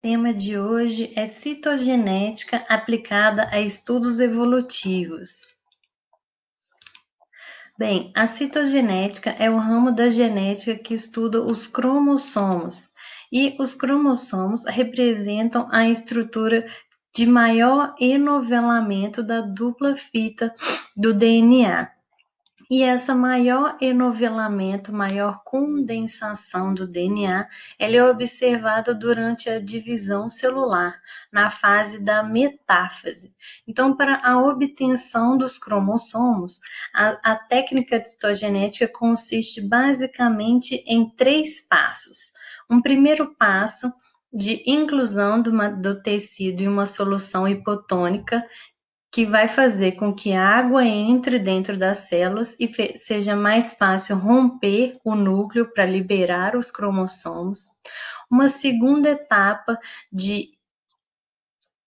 Tema de hoje é citogenética aplicada a estudos evolutivos. Bem, a citogenética é o ramo da genética que estuda os cromossomos, e os cromossomos representam a estrutura de maior enovelamento da dupla fita do DNA. E essa maior enovelamento, maior condensação do DNA, ela é observada durante a divisão celular, na fase da metáfase. Então, para a obtenção dos cromossomos, a técnica de citogenética consiste basicamente em 3 passos. Um primeiro passo de inclusão do tecido em uma solução hipotônica, que vai fazer com que a água entre dentro das células e seja mais fácil romper o núcleo para liberar os cromossomos. Uma segunda etapa de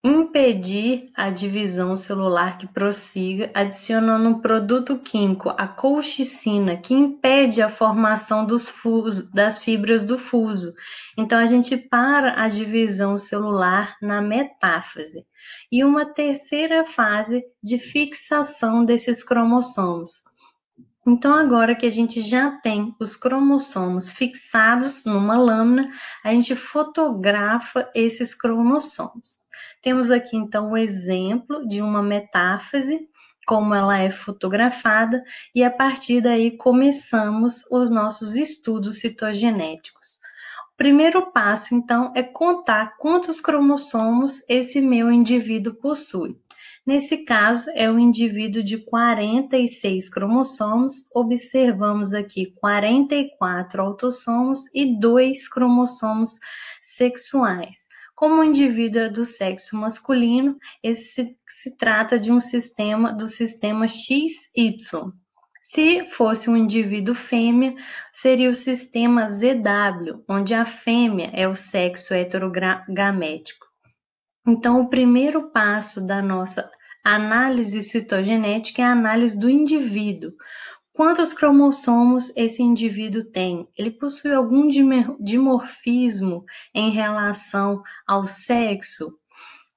impedir a divisão celular que prossiga, adicionando um produto químico, a colchicina, que impede a formação das fibras do fuso. Então, a gente para a divisão celular na metáfase. E uma terceira fase de fixação desses cromossomos. Então, agora que a gente já tem os cromossomos fixados numa lâmina, a gente fotografa esses cromossomos. Temos aqui, então, o exemplo de uma metáfase, como ela é fotografada, e a partir daí começamos os nossos estudos citogenéticos. O primeiro passo, então, é contar quantos cromossomos esse meu indivíduo possui. Nesse caso, é um indivíduo de 46 cromossomos, observamos aqui 44 autossomos e 2 cromossomos sexuais. Como o indivíduo é do sexo masculino, esse se trata de um sistema do sistema XY. Se fosse um indivíduo fêmea, seria o sistema ZW, onde a fêmea é o sexo heterogamético. Então, o primeiro passo da nossa análise citogenética é a análise do indivíduo. Quantos cromossomos esse indivíduo tem? Ele possui algum dimorfismo em relação ao sexo?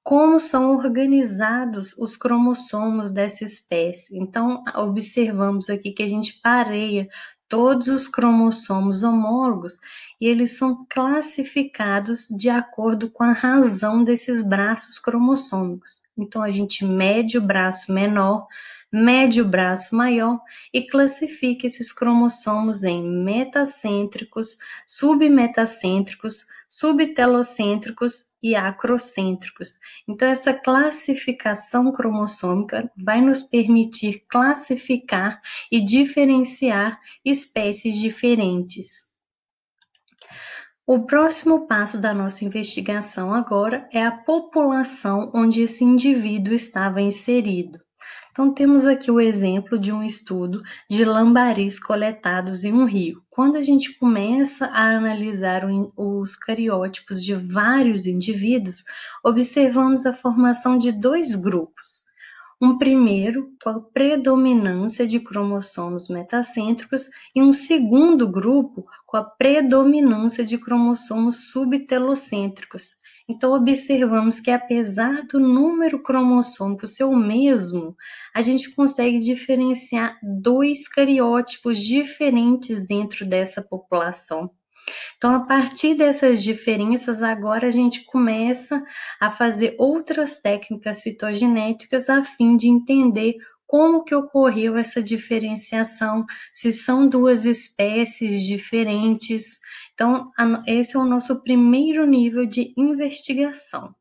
Como são organizados os cromossomos dessa espécie? Então, observamos aqui que a gente pareia todos os cromossomos homólogos e eles são classificados de acordo com a razão desses braços cromossômicos. Então, a gente mede o braço menor, mede o braço maior e classifica esses cromossomos em metacêntricos, submetacêntricos, subtelocêntricos e acrocêntricos. Então, essa classificação cromossômica vai nos permitir classificar e diferenciar espécies diferentes. O próximo passo da nossa investigação agora é a população onde esse indivíduo estava inserido. Então, temos aqui o exemplo de um estudo de lambaris coletados em um rio. Quando a gente começa a analisar os cariótipos de vários indivíduos, observamos a formação de 2 grupos. Um primeiro com a predominância de cromossomos metacêntricos e um segundo grupo com a predominância de cromossomos subtelocêntricos. Então, observamos que apesar do número cromossômico ser o mesmo, a gente consegue diferenciar 2 cariótipos diferentes dentro dessa população. Então, a partir dessas diferenças, agora a gente começa a fazer outras técnicas citogenéticas a fim de entender como que ocorreu essa diferenciação, se são 2 espécies diferentes. Então, esse é o nosso primeiro nível de investigação.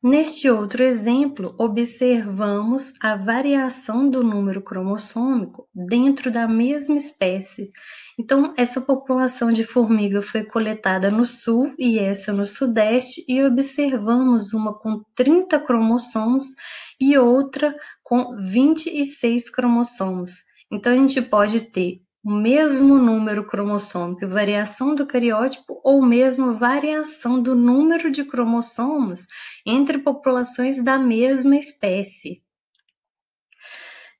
Neste outro exemplo, observamos a variação do número cromossômico dentro da mesma espécie. Então, essa população de formiga foi coletada no sul e essa no sudeste, e observamos uma com 30 cromossomos e outra com 26 cromossomos. Então, a gente pode ter o mesmo número cromossômico, variação do cariótipo, ou mesmo variação do número de cromossomos entre populações da mesma espécie.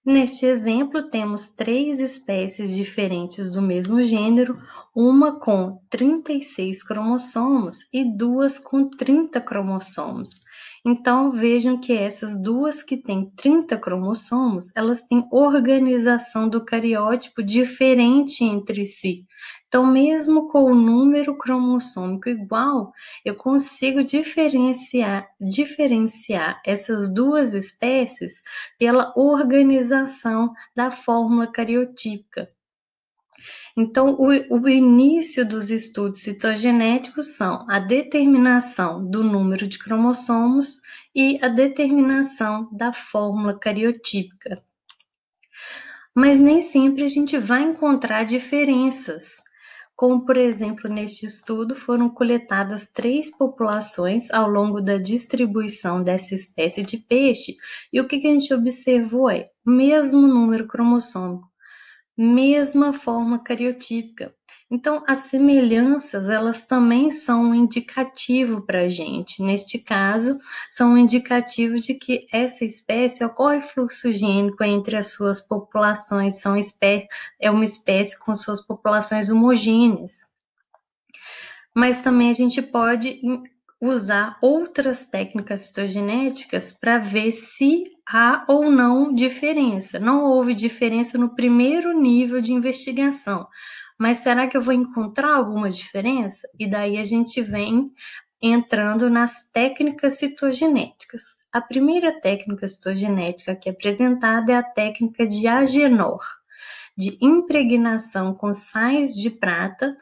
Neste exemplo, temos 3 espécies diferentes do mesmo gênero, uma com 36 cromossomos e duas com 30 cromossomos. Então, vejam que essas duas que têm 30 cromossomos, elas têm organização do cariótipo diferente entre si. Então, mesmo com o número cromossômico igual, eu consigo diferenciar essas duas espécies pela organização da fórmula cariotípica. Então, o início dos estudos citogenéticos são a determinação do número de cromossomos e a determinação da fórmula cariotípica. Mas nem sempre a gente vai encontrar diferenças. Como, por exemplo, neste estudo foram coletadas 3 populações ao longo da distribuição dessa espécie de peixe, e o que a gente observou é o mesmo número cromossômico, mesma forma cariotípica. Então, as semelhanças, elas também são um indicativo para a gente. Neste caso, são um indicativo de que essa espécie ocorre fluxo gênico entre as suas populações, é uma espécie com suas populações homogêneas. Mas também a gente pode usar outras técnicas citogenéticas para ver se há ou não diferença. Não houve diferença no primeiro nível de investigação, mas será que eu vou encontrar alguma diferença? E daí a gente vem entrando nas técnicas citogenéticas. A primeira técnica citogenética que é apresentada é a técnica de Agenor, de impregnação com sais de prata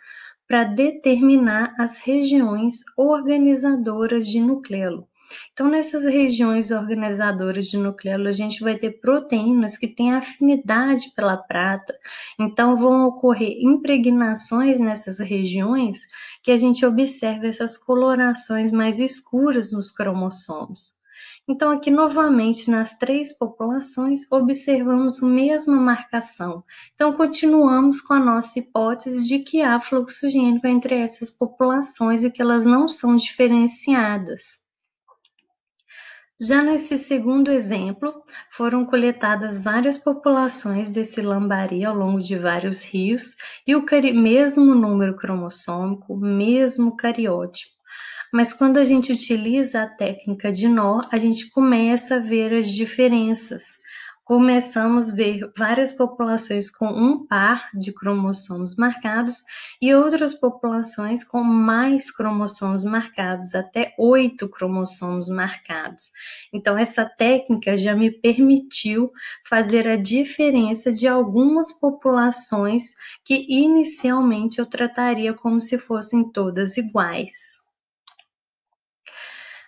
para determinar as regiões organizadoras de nucleolo. Então, nessas regiões organizadoras de nucleolo, a gente vai ter proteínas que têm afinidade pela prata. Então, vão ocorrer impregnações nessas regiões que a gente observa essas colorações mais escuras nos cromossomos. Então, aqui novamente nas 3 populações, observamos a mesma marcação. Então, continuamos com a nossa hipótese de que há fluxo gênico entre essas populações e que elas não são diferenciadas. Já nesse segundo exemplo, foram coletadas várias populações desse lambari ao longo de vários rios e o mesmo número cromossômico, mesmo cariótipo. Mas quando a gente utiliza a técnica de nó, a gente começa a ver as diferenças. Começamos a ver várias populações com um par de cromossomos marcados e outras populações com mais cromossomos marcados, até 8 cromossomos marcados. Então, essa técnica já me permitiu fazer a diferença de algumas populações que inicialmente eu trataria como se fossem todas iguais.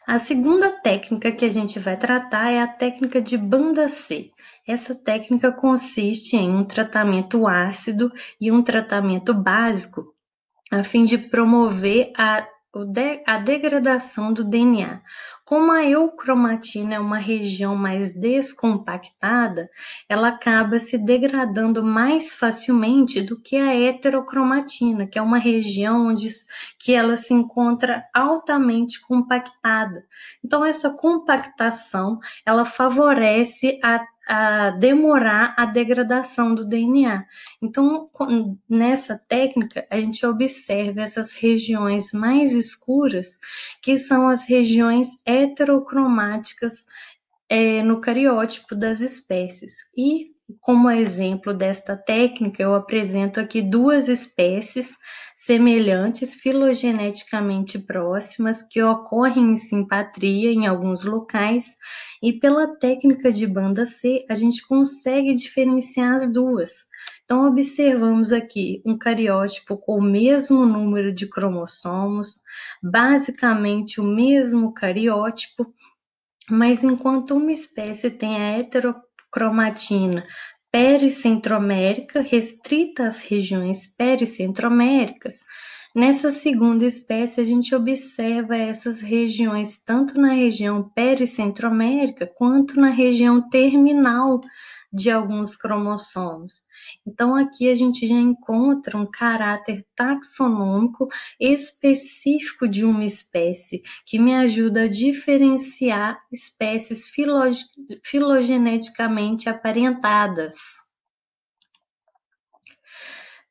A segunda técnica que a gente vai tratar é a técnica de banda C. Essa técnica consiste em um tratamento ácido e um tratamento básico a fim de promover a degradação do DNA. Como a eucromatina é uma região mais descompactada, ela acaba se degradando mais facilmente do que a heterocromatina, que é uma região que ela se encontra altamente compactada. Então, essa compactação, ela favorece a demorar a degradação do DNA. Então, nessa técnica, a gente observa essas regiões mais escuras, que são as regiões heterocromáticas no cariótipo das espécies. E, como exemplo desta técnica, eu apresento aqui 2 espécies semelhantes, filogeneticamente próximas, que ocorrem em simpatria em alguns locais, e pela técnica de banda C, a gente consegue diferenciar as duas. Então, observamos aqui um cariótipo com o mesmo número de cromossomos, basicamente o mesmo cariótipo, mas enquanto uma espécie tem a heterocromatina pericentromérica, restrita às regiões pericentroméricas, nessa segunda espécie a gente observa essas regiões tanto na região pericentromérica quanto na região terminal de alguns cromossomos. Então, aqui a gente já encontra um caráter taxonômico específico de uma espécie, que me ajuda a diferenciar espécies filogeneticamente aparentadas.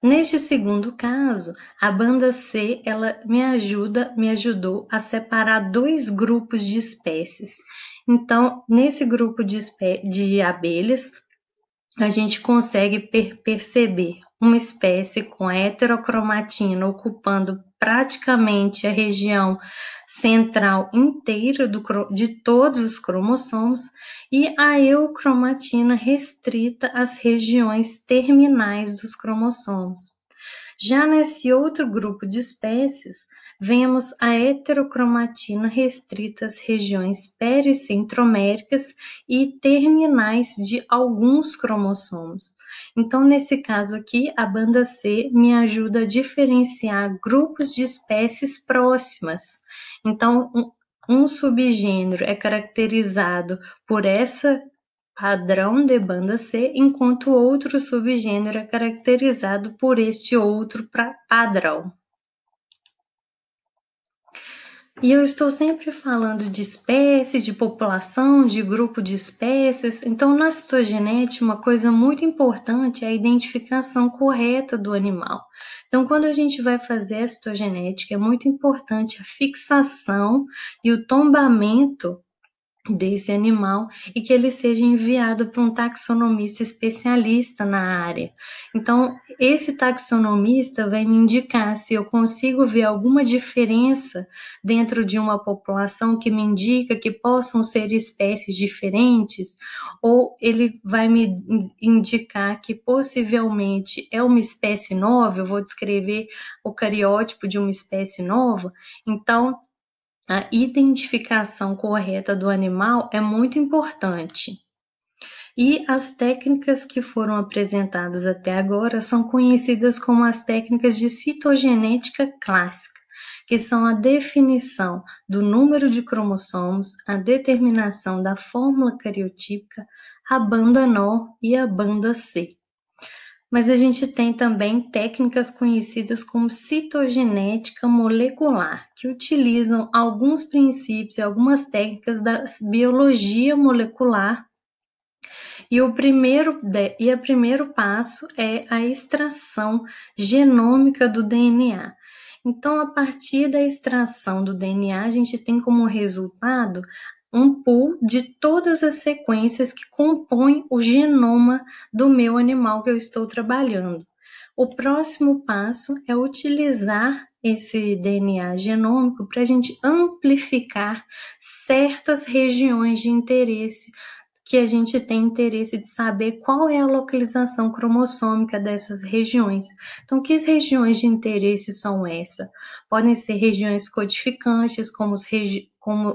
Neste segundo caso, a banda C, ela me ajudou a separar 2 grupos de espécies. Então, nesse grupo de abelhas, a gente consegue perceber uma espécie com a heterocromatina ocupando praticamente a região central inteira de todos os cromossomos e a eucromatina restrita às regiões terminais dos cromossomos. Já nesse outro grupo de espécies, vemos a heterocromatina restrita às regiões pericentroméricas e terminais de alguns cromossomos. Então, nesse caso aqui, a banda C me ajuda a diferenciar grupos de espécies próximas. Então, um subgênero é caracterizado por essa padrão de banda C, enquanto outro subgênero é caracterizado por este outro padrão. E eu estou sempre falando de espécie, de população, de grupo de espécies. Então, na citogenética, uma coisa muito importante é a identificação correta do animal. Então, quando a gente vai fazer a citogenética, é muito importante a fixação e o tombamento desse animal e que ele seja enviado para um taxonomista especialista na área. Então, esse taxonomista vai me indicar se eu consigo ver alguma diferença dentro de uma população que me indica que possam ser espécies diferentes, ou ele vai me indicar que possivelmente é uma espécie nova, eu vou descrever o cariótipo de uma espécie nova. Então, a identificação correta do animal é muito importante. E as técnicas que foram apresentadas até agora são conhecidas como as técnicas de citogenética clássica, que são a definição do número de cromossomos, a determinação da fórmula cariotípica, a banda NO e a banda C. Mas a gente tem também técnicas conhecidas como citogenética molecular, que utilizam alguns princípios e algumas técnicas da biologia molecular. E o primeiro passo é a extração genômica do DNA. Então, a partir da extração do DNA, a gente tem como resultado um pool de todas as sequências que compõem o genoma do meu animal que eu estou trabalhando. O próximo passo é utilizar esse DNA genômico para a gente amplificar certas regiões de interesse que a gente tem interesse de saber qual é a localização cromossômica dessas regiões. Então, que regiões de interesse são essas? Podem ser regiões codificantes, como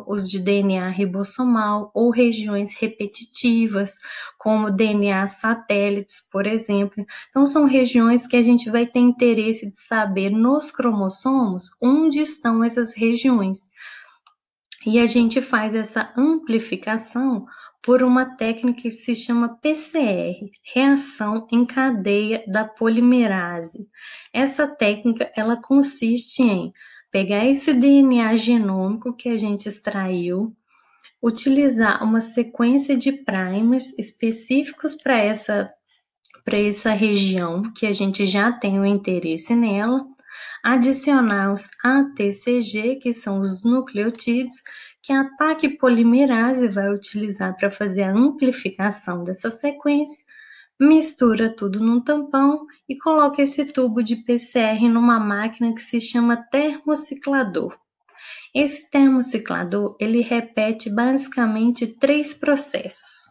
os de DNA ribossomal, ou regiões repetitivas, como DNA satélites, por exemplo. Então, são regiões que a gente vai ter interesse de saber nos cromossomos onde estão essas regiões. E a gente faz essa amplificação por uma técnica que se chama PCR, reação em cadeia da polimerase. Essa técnica, ela consiste em pegar esse DNA genômico que a gente extraiu, utilizar uma sequência de primers específicos para essa região que a gente já tem o interesse nela, adicionar os ATCG, que são os nucleotídeos, que a TAC polimerase vai utilizar para fazer a amplificação dessa sequência, mistura tudo num tampão e coloca esse tubo de PCR numa máquina que se chama termociclador. Esse termociclador, ele repete basicamente 3 processos.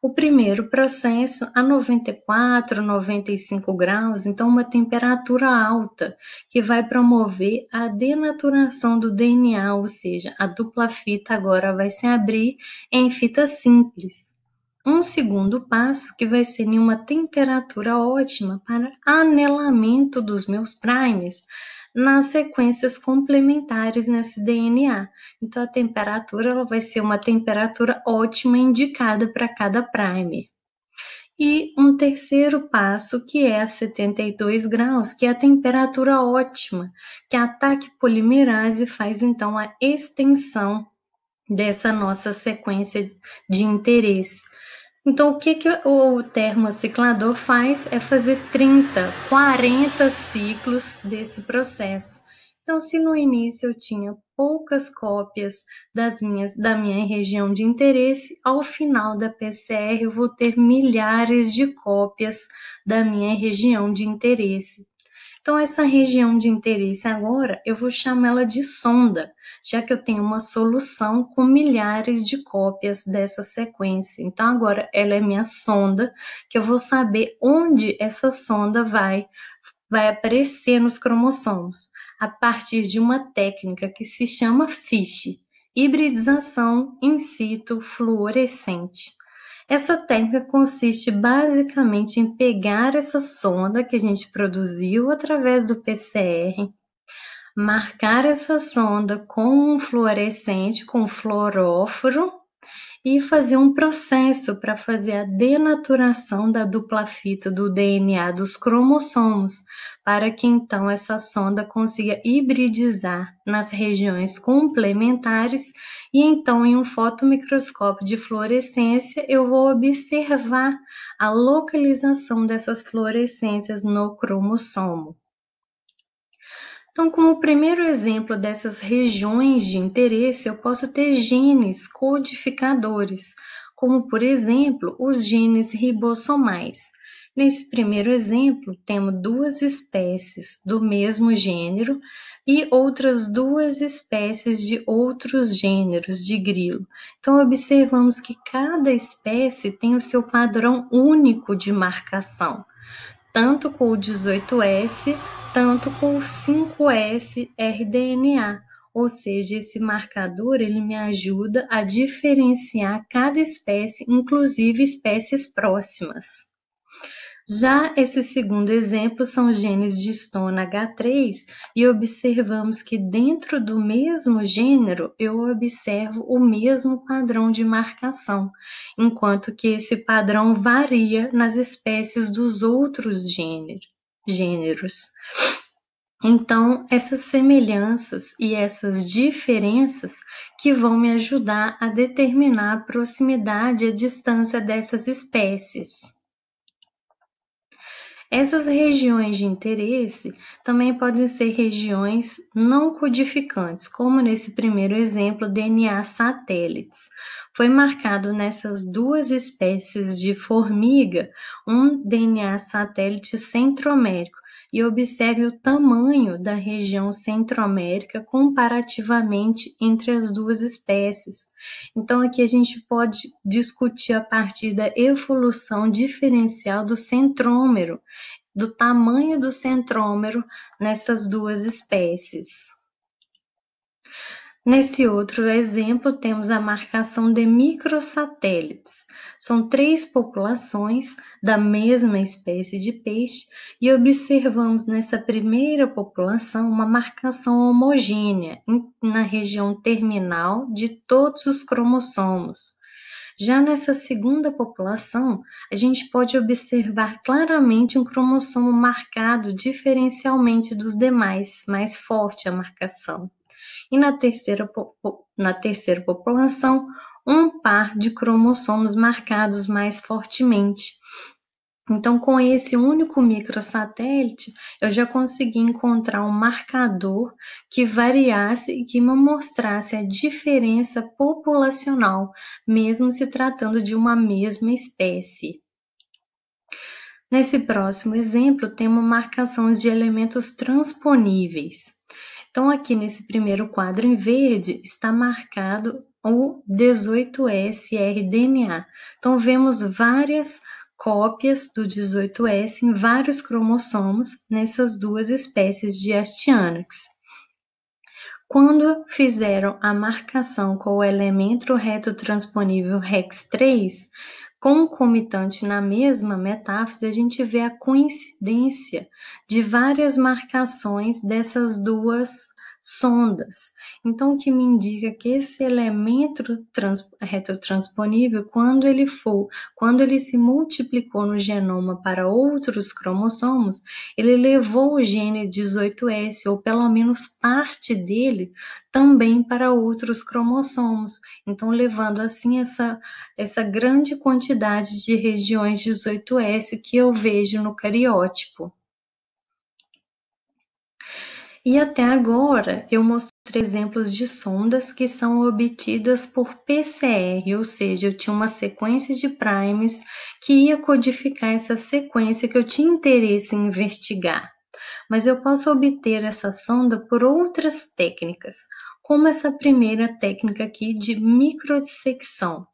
O primeiro processo a 94, 95 graus, então uma temperatura alta, que vai promover a denaturação do DNA, ou seja, a dupla fita agora vai se abrir em fita simples. Um segundo passo que vai ser em uma temperatura ótima para anelamento dos meus primers nas sequências complementares nesse DNA. Então, a temperatura ela vai ser uma temperatura ótima indicada para cada primer. E um terceiro passo, que é a 72 graus, que é a temperatura ótima, que a TAC polimerase faz, então, a extensão dessa nossa sequência de interesse. Então, o que o termociclador faz é fazer 30, 40 ciclos desse processo. Então, se no início eu tinha poucas cópias da minha região de interesse, ao final da PCR eu vou ter milhares de cópias da minha região de interesse. Então, essa região de interesse agora, eu vou chamá-la de sonda, já que eu tenho uma solução com milhares de cópias dessa sequência. Então, agora ela é minha sonda, que eu vou saber onde essa sonda vai aparecer nos cromossomos, a partir de uma técnica que se chama FISH, hibridização in situ fluorescente. Essa técnica consiste basicamente em pegar essa sonda que a gente produziu através do PCR, marcar essa sonda com um fluorescente, com fluoróforo, e fazer um processo para fazer a denaturação da dupla fita do DNA dos cromossomos, para que então essa sonda consiga hibridizar nas regiões complementares e então em um fotomicroscópio de fluorescência eu vou observar a localização dessas fluorescências no cromossomo. Então, como primeiro exemplo dessas regiões de interesse, eu posso ter genes codificadores, como, por exemplo, os genes ribossomais. Nesse primeiro exemplo, temos duas espécies do mesmo gênero e outras duas espécies de outros gêneros de grilo. Então, observamos que cada espécie tem o seu padrão único de marcação, tanto com o 18S, tanto com o 5S rDNA, ou seja, esse marcador ele me ajuda a diferenciar cada espécie, inclusive espécies próximas. Já esse segundo exemplo são genes de histona H3 e observamos que dentro do mesmo gênero eu observo o mesmo padrão de marcação, enquanto que esse padrão varia nas espécies dos outros gêneros. Então, essas semelhanças e essas diferenças que vão me ajudar a determinar a proximidade e a distância dessas espécies. Essas regiões de interesse também podem ser regiões não codificantes, como nesse primeiro exemplo, DNA satélites. Foi marcado nessas duas espécies de formiga um DNA satélite centromérico. E observe o tamanho da região centroamérica comparativamente entre as duas espécies. Então, aqui a gente pode discutir a partir da evolução diferencial do centrômero, do tamanho do centrômero nessas duas espécies. Nesse outro exemplo, temos a marcação de microsatélites. São 3 populações da mesma espécie de peixe e observamos nessa primeira população uma marcação homogênea na região terminal de todos os cromossomos. Já nessa segunda população, a gente pode observar claramente um cromossomo marcado diferencialmente dos demais, mais forte a marcação. E na terceira população, um par de cromossomos marcados mais fortemente. Então, com esse único microsatélite, eu já consegui encontrar um marcador que variasse e que me mostrasse a diferença populacional, mesmo se tratando de uma mesma espécie. Nesse próximo exemplo, temos marcações de elementos transponíveis. Então, aqui nesse primeiro quadro em verde, está marcado o 18S rDNA. Então, vemos várias cópias do 18S em vários cromossomos nessas duas espécies de Astyanax. Quando fizeram a marcação com o elemento retotransponível REX3, concomitante na mesma metáfise, a gente vê a coincidência de várias marcações dessas duas sondas. Então, o que me indica que esse elemento retrotransponível, quando ele se multiplicou no genoma para outros cromossomos, ele levou o gene 18S, ou pelo menos parte dele, também para outros cromossomos. Então, levando assim essa grande quantidade de regiões 18S que eu vejo no cariótipo. E até agora eu mostrei exemplos de sondas que são obtidas por PCR, ou seja, eu tinha uma sequência de primes que ia codificar essa sequência que eu tinha interesse em investigar. Mas eu posso obter essa sonda por outras técnicas, como essa primeira técnica aqui de microdissecção.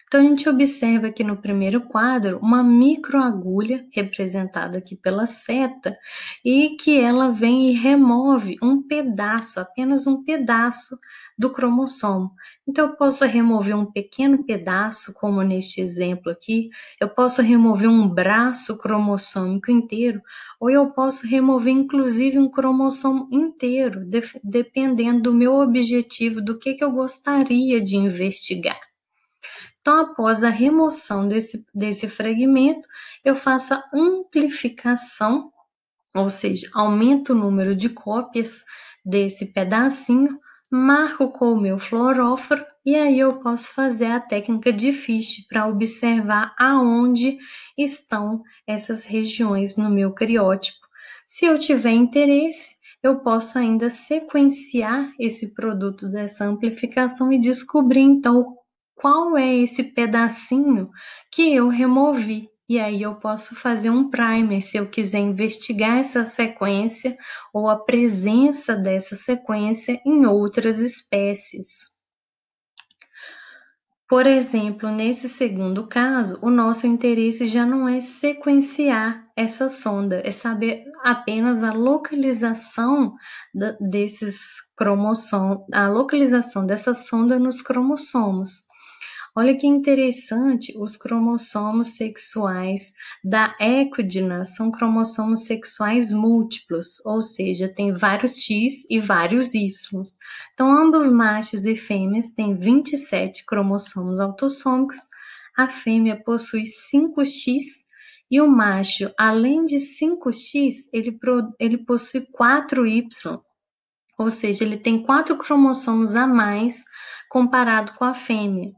Então, a gente observa aqui no primeiro quadro uma microagulha, representada aqui pela seta, e que ela vem e remove um pedaço, apenas um pedaço do cromossomo. Então, eu posso remover um pequeno pedaço, como neste exemplo aqui, eu posso remover um braço cromossômico inteiro, ou eu posso remover inclusive um cromossomo inteiro, dependendo do meu objetivo, do que eu gostaria de investigar. Então, após a remoção desse fragmento, eu faço a amplificação, ou seja, aumento o número de cópias desse pedacinho, marco com o meu fluoróforo e aí eu posso fazer a técnica de FISH para observar aonde estão essas regiões no meu cariótipo. Se eu tiver interesse, eu posso ainda sequenciar esse produto dessa amplificação e descobrir então qual é esse pedacinho que eu removi. E aí eu posso fazer um primer se eu quiser investigar essa sequência ou a presença dessa sequência em outras espécies. Por exemplo, nesse segundo caso, o nosso interesse já não é sequenciar essa sonda, é saber apenas a localização desses cromossomos, a localização dessa sonda nos cromossomos. Olha que interessante, os cromossomos sexuais da Equidna são cromossomos sexuais múltiplos, ou seja, tem vários X e vários Y. Então, ambos machos e fêmeas têm 27 cromossomos autossômicos, a fêmea possui 5X e o macho, além de 5X, ele possui 4Y, ou seja, ele tem 4 cromossomos a mais comparado com a fêmea.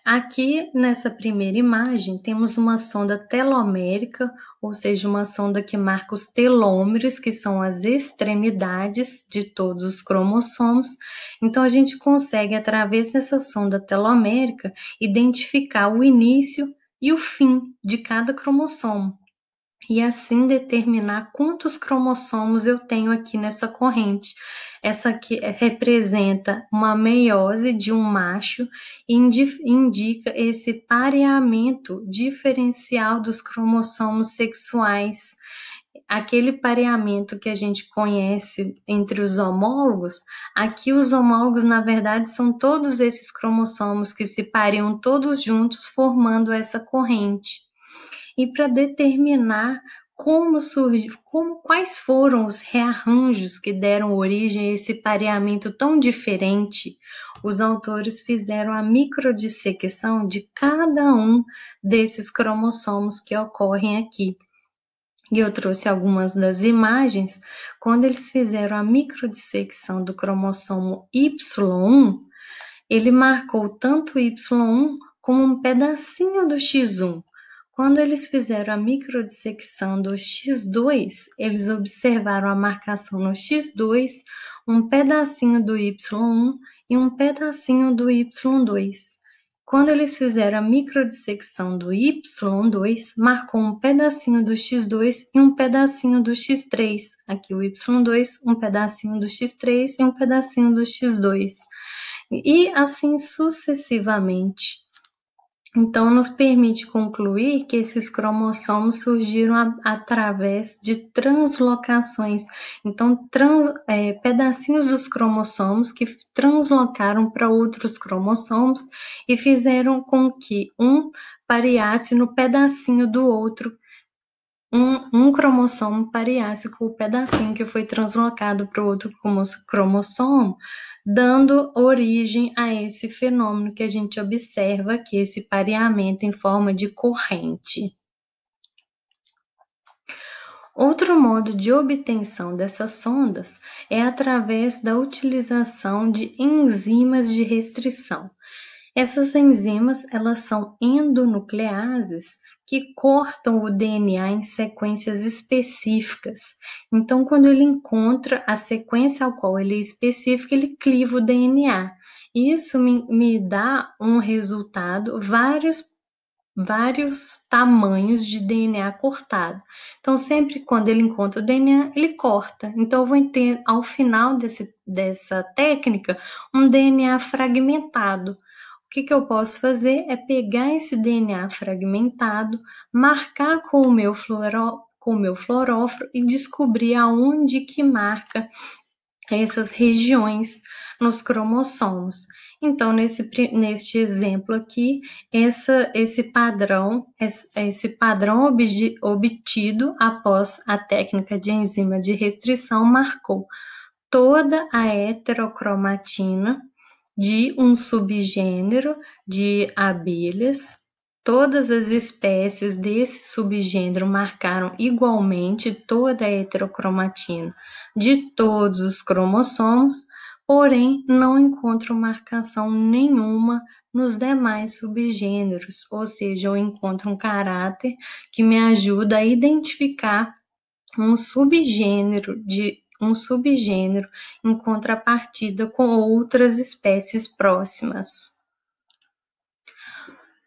Aqui nessa primeira imagem temos uma sonda telomérica, ou seja, uma sonda que marca os telômeros, que são as extremidades de todos os cromossomos. Então a gente consegue, através dessa sonda telomérica, identificar o início e o fim de cada cromossomo. E assim determinar quantos cromossomos eu tenho aqui nessa corrente. Essa aqui representa uma meiose de um macho e indica esse pareamento diferencial dos cromossomos sexuais. Aquele pareamento que a gente conhece entre os homólogos, aqui os homólogos, na verdade, são todos esses cromossomos que se paream todos juntos, formando essa corrente. E para determinar quais foram os rearranjos que deram origem a esse pareamento tão diferente, os autores fizeram a microdissecção de cada um desses cromossomos que ocorrem aqui. E eu trouxe algumas das imagens, quando eles fizeram a microdissecção do cromossomo Y1, ele marcou tanto o Y1 como um pedacinho do X1. Quando eles fizeram a microdissecção do X2, eles observaram a marcação no X2, um pedacinho do Y1 e um pedacinho do Y2. Quando eles fizeram a microdissecção do Y2, marcou um pedacinho do X2 e um pedacinho do X3. Aqui o Y2, um pedacinho do X3 e um pedacinho do X2. E assim sucessivamente. Então, nos permite concluir que esses cromossomos surgiram através de translocações. Então, pedacinhos dos cromossomos que translocaram para outros cromossomos e fizeram com que um pareasse no pedacinho do outro um cromossomo pareasse com o pedacinho que foi translocado para o outro cromossomo, dando origem a esse fenômeno que a gente observa aqui, esse pareamento em forma de corrente. Outro modo de obtenção dessas sondas é através da utilização de enzimas de restrição. Essas enzimas, elas são endonucleases que cortam o DNA em sequências específicas. Então, quando ele encontra a sequência ao qual ele é específico, ele cliva o DNA. Isso me dá um resultado, vários tamanhos de DNA cortado. Então, sempre quando ele encontra o DNA, ele corta. Então, eu vou ter, ao final dessa técnica, um DNA fragmentado. O que eu posso fazer é pegar esse DNA fragmentado, marcar com o meu fluoróforo e descobrir aonde que marca essas regiões nos cromossomos. Então, neste exemplo aqui, esse padrão obtido após a técnica de enzima de restrição marcou toda a heterocromatina de um subgênero de abelhas. Todas as espécies desse subgênero marcaram igualmente toda a heterocromatina de todos os cromossomos, porém não encontram marcação nenhuma nos demais subgêneros, ou seja, eu encontro um caráter que me ajuda a identificar um subgênero em contrapartida com outras espécies próximas.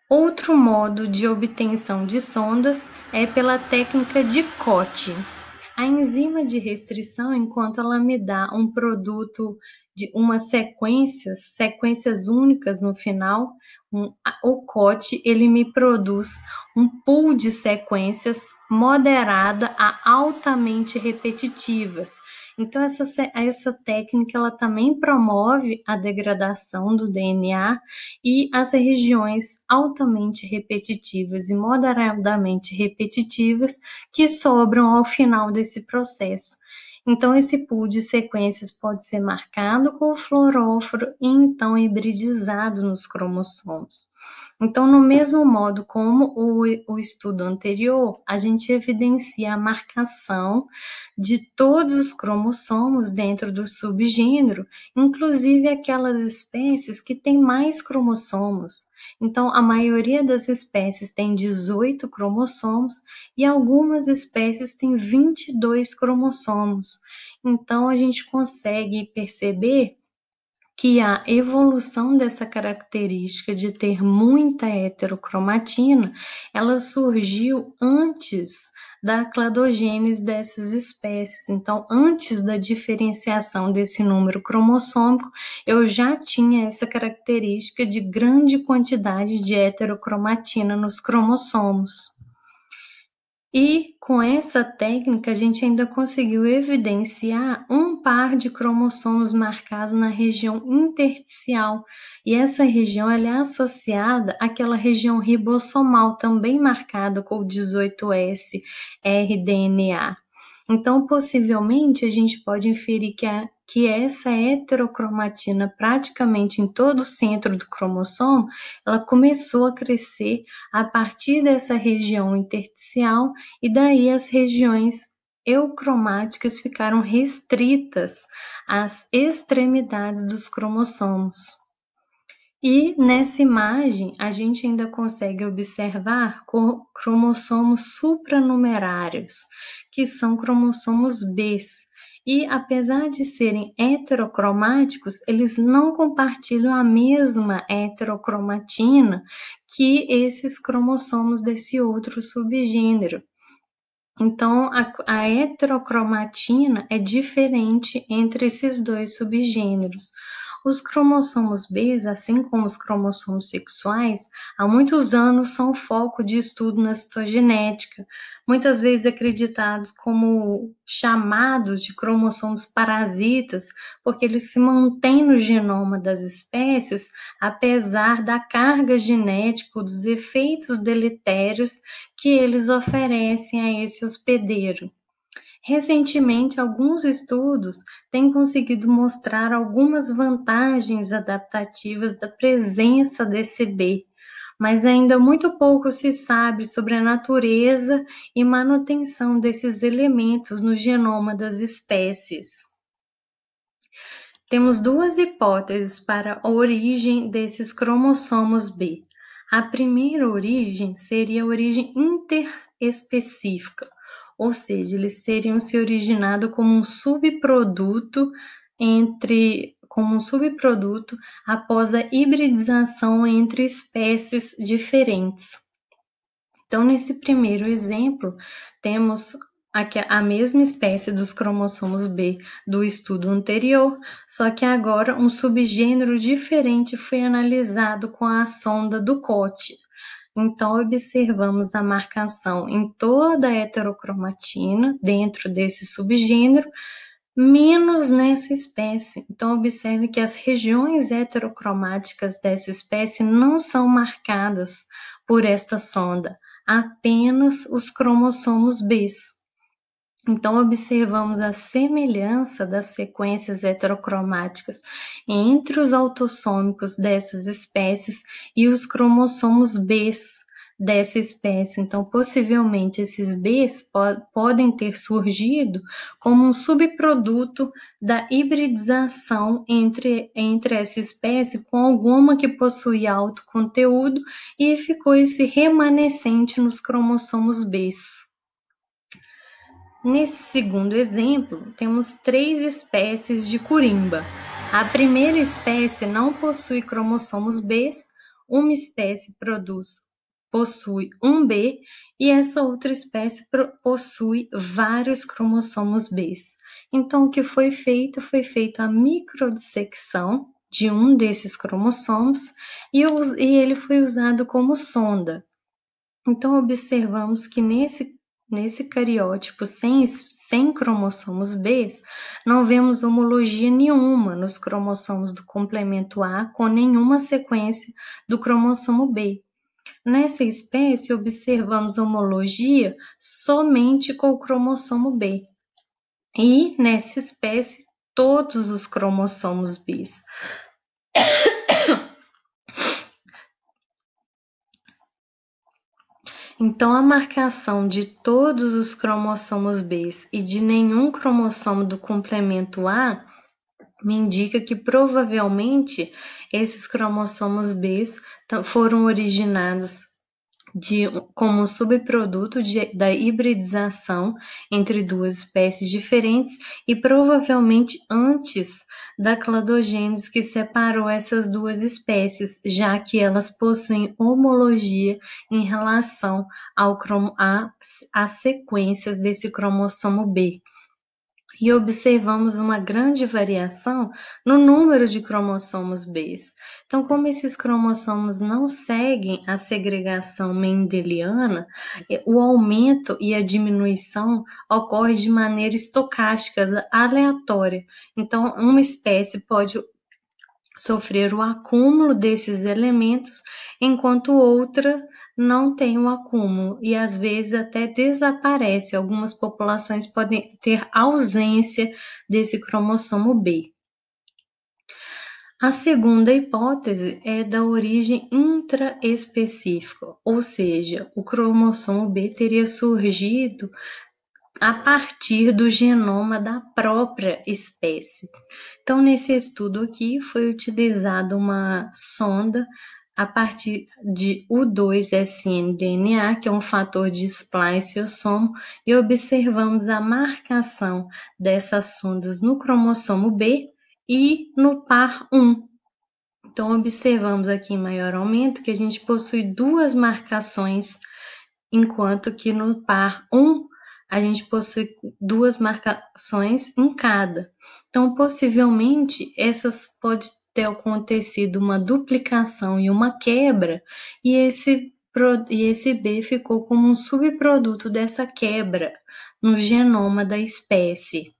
Outro modo de obtenção de sondas é pela técnica de Koch. A enzima de restrição, enquanto ela me dá um produto de umas sequências únicas no final, o Koch ele me produz um pool de sequências moderada a altamente repetitivas. Então, essa técnica ela também promove a degradação do DNA e as regiões altamente repetitivas e moderadamente repetitivas que sobram ao final desse processo. Então, esse pool de sequências pode ser marcado com o fluoróforo e então hibridizado nos cromossomos. Então, no mesmo modo como o estudo anterior, a gente evidencia a marcação de todos os cromossomos dentro do subgênero, inclusive aquelas espécies que têm mais cromossomos. Então, a maioria das espécies tem 18 cromossomos e algumas espécies têm 22 cromossomos. Então, a gente consegue perceber que a evolução dessa característica de ter muita heterocromatina, ela surgiu antes da cladogênese dessas espécies. Então, antes da diferenciação desse número cromossômico, eu já tinha essa característica de grande quantidade de heterocromatina nos cromossomos. E com essa técnica, a gente ainda conseguiu evidenciar um par de cromossomos marcados na região intersticial. E essa região ela é associada àquela região ribossomal, também marcada com o 18S rDNA. Então, possivelmente, a gente pode inferir que essa heterocromatina praticamente em todo o centro do cromossomo, ela começou a crescer a partir dessa região intersticial e daí as regiões eucromáticas ficaram restritas às extremidades dos cromossomos. E nessa imagem, a gente ainda consegue observar cromossomos supranumerários, que são cromossomos Bs. E apesar de serem heterocromáticos, eles não compartilham a mesma heterocromatina que esses cromossomos desse outro subgênero. Então, a heterocromatina é diferente entre esses dois subgêneros. Os cromossomos B, assim como os cromossomos sexuais, há muitos anos são foco de estudo na citogenética, muitas vezes acreditados como chamados de cromossomos parasitas, porque eles se mantêm no genoma das espécies, apesar da carga genética, dos efeitos deletérios que eles oferecem a esse hospedeiro. Recentemente, alguns estudos têm conseguido mostrar algumas vantagens adaptativas da presença desse B, mas ainda muito pouco se sabe sobre a natureza e manutenção desses elementos no genoma das espécies. Temos duas hipóteses para a origem desses cromossomos B. A primeira origem seria a origem interespecífica, ou seja, eles teriam se originado como um subproduto após a hibridização entre espécies diferentes. Então, nesse primeiro exemplo, temos a mesma espécie dos cromossomos B do estudo anterior, só que agora um subgênero diferente foi analisado com a sonda do COT. Então, observamos a marcação em toda a heterocromatina dentro desse subgênero, menos nessa espécie. Então, observe que as regiões heterocromáticas dessa espécie não são marcadas por esta sonda, apenas os cromossomos B. Então, observamos a semelhança das sequências heterocromáticas entre os autossômicos dessas espécies e os cromossomos B dessa espécie. Então, possivelmente, esses Bs podem ter surgido como um subproduto da hibridização entre essa espécie com alguma que possui alto conteúdo e ficou esse remanescente nos cromossomos Bs. Nesse segundo exemplo, temos 3 espécies de curimba. A primeira espécie não possui cromossomos B, uma espécie possui um B e essa outra espécie possui vários cromossomos B. Então, o que foi feito? Foi feita a microdissecção de um desses cromossomos e ele foi usado como sonda. Então, observamos que nesse cariótipo sem cromossomos B, não vemos homologia nenhuma nos cromossomos do complemento A com nenhuma sequência do cromossomo B. Nessa espécie, observamos homologia somente com o cromossomo B. E nessa espécie, todos os cromossomos B. Então, a marcação de todos os cromossomos B e de nenhum cromossomo do complemento A me indica que provavelmente esses cromossomos B foram originados como subproduto da hibridização entre duas espécies diferentes e provavelmente antes da cladogênese que separou essas duas espécies, já que elas possuem homologia em relação às sequências desse cromossomo B. E observamos uma grande variação no número de cromossomos B. Então, como esses cromossomos não seguem a segregação mendeliana, o aumento e a diminuição ocorre de maneira estocástica, aleatória. Então, uma espécie pode sofrer o acúmulo desses elementos, enquanto outra não tem o acúmulo e às vezes até desaparece. Algumas populações podem ter ausência desse cromossomo B. A segunda hipótese é da origem intraespecífica, ou seja, o cromossomo B teria surgido a partir do genoma da própria espécie. Então, nesse estudo aqui, foi utilizada uma sonda a partir de U2SN-DNA, que é um fator de spliceossomo, e observamos a marcação dessas sondas no cromossomo B e no par 1. Então, observamos aqui em maior aumento que a gente possui 2 marcações, enquanto que no par 1 a gente possui 2 marcações em cada. Então, possivelmente, essas ter acontecido uma duplicação e uma quebra, e esse B ficou como um subproduto dessa quebra no genoma da espécie.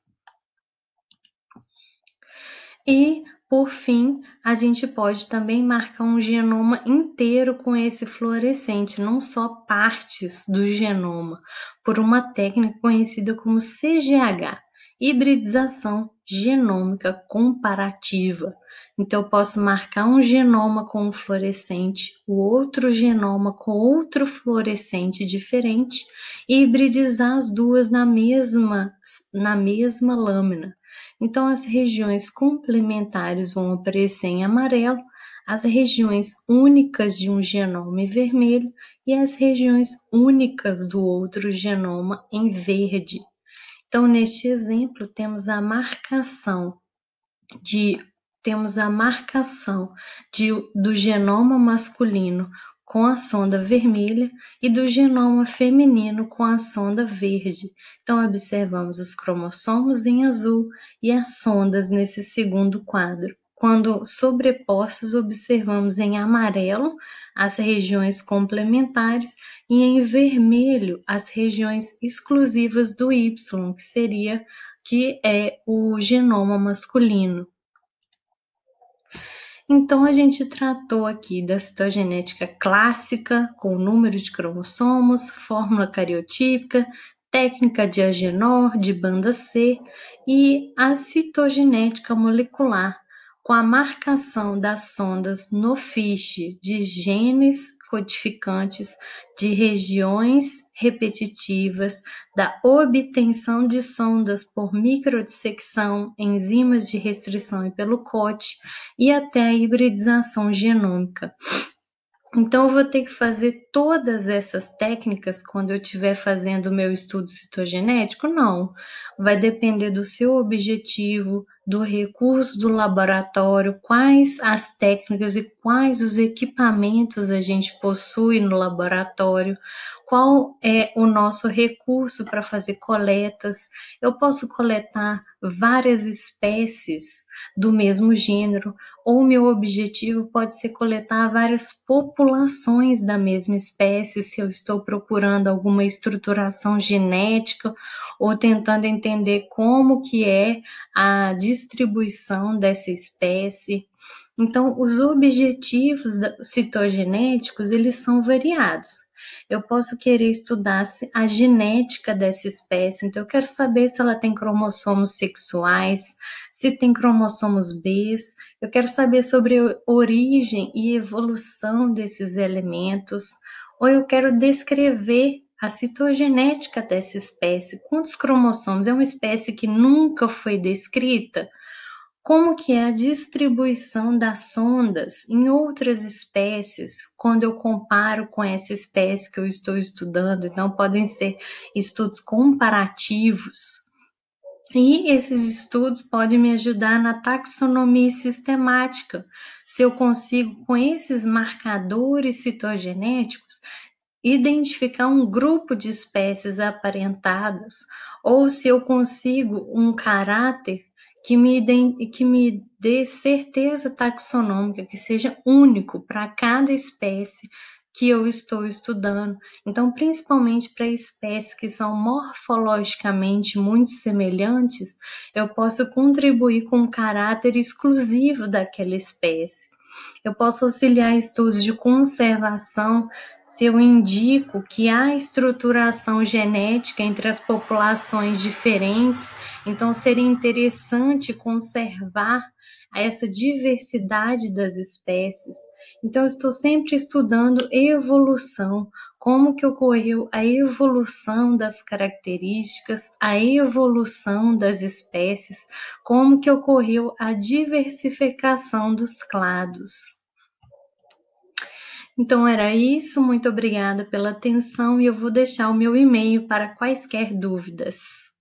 E, por fim, a gente pode também marcar um genoma inteiro com esse fluorescente, não só partes do genoma, por uma técnica conhecida como CGH, hibridização genômica comparativa. Então, eu posso marcar um genoma com um fluorescente, o outro genoma com outro fluorescente diferente e hibridizar as duas na mesma lâmina. Então, as regiões complementares vão aparecer em amarelo, as regiões únicas de um genoma em vermelho e as regiões únicas do outro genoma em verde. Então, neste exemplo, temos a marcação do genoma masculino com a sonda vermelha e do genoma feminino com a sonda verde. Então, observamos os cromossomos em azul e as sondas nesse segundo quadro. Quando sobrepostas, observamos em amarelo as regiões complementares e em vermelho as regiões exclusivas do Y, que é o genoma masculino. Então, a gente tratou aqui da citogenética clássica, com o número de cromossomos, fórmula cariotípica, técnica de Agenor, de banda C, e a citogenética molecular, com a marcação das sondas no FISH de genes codificantes, de regiões repetitivas, da obtenção de sondas por microdissecção, enzimas de restrição e pelo COT, e até a hibridização genômica. Então, eu vou ter que fazer todas essas técnicas quando eu estiver fazendo o meu estudo citogenético? Não. Vai depender do seu objetivo, do recurso do laboratório, quais as técnicas e quais os equipamentos a gente possui no laboratório, qual é o nosso recurso para fazer coletas. Eu posso coletar várias espécies do mesmo gênero, ou meu objetivo pode ser coletar várias populações da mesma espécie, se eu estou procurando alguma estruturação genética ou tentando entender como que é a distribuição dessa espécie. Então, os objetivos citogenéticos, eles são variados. Eu posso querer estudar a genética dessa espécie, então eu quero saber se ela tem cromossomos sexuais, se tem cromossomos B, eu quero saber sobre a origem e evolução desses elementos, ou eu quero descrever a citogenética dessa espécie. Quantos cromossomos? É uma espécie que nunca foi descrita? Como que é a distribuição das sondas em outras espécies, quando eu comparo com essa espécie que eu estou estudando? Então, podem ser estudos comparativos. E esses estudos podem me ajudar na taxonomia sistemática, se eu consigo, com esses marcadores citogenéticos, identificar um grupo de espécies aparentadas, ou se eu consigo um caráter que me dê certeza taxonômica, que seja único para cada espécie que eu estou estudando. Então, principalmente para espécies que são morfologicamente muito semelhantes, eu posso contribuir com um caráter exclusivo daquela espécie. Eu posso auxiliar estudos de conservação se eu indico que há estruturação genética entre as populações diferentes, então seria interessante conservar essa diversidade das espécies. Então, eu estou sempre estudando evolução, como que ocorreu a evolução das características, a evolução das espécies, como que ocorreu a diversificação dos clados. Então era isso, muito obrigada pela atenção e eu vou deixar o meu e-mail para quaisquer dúvidas.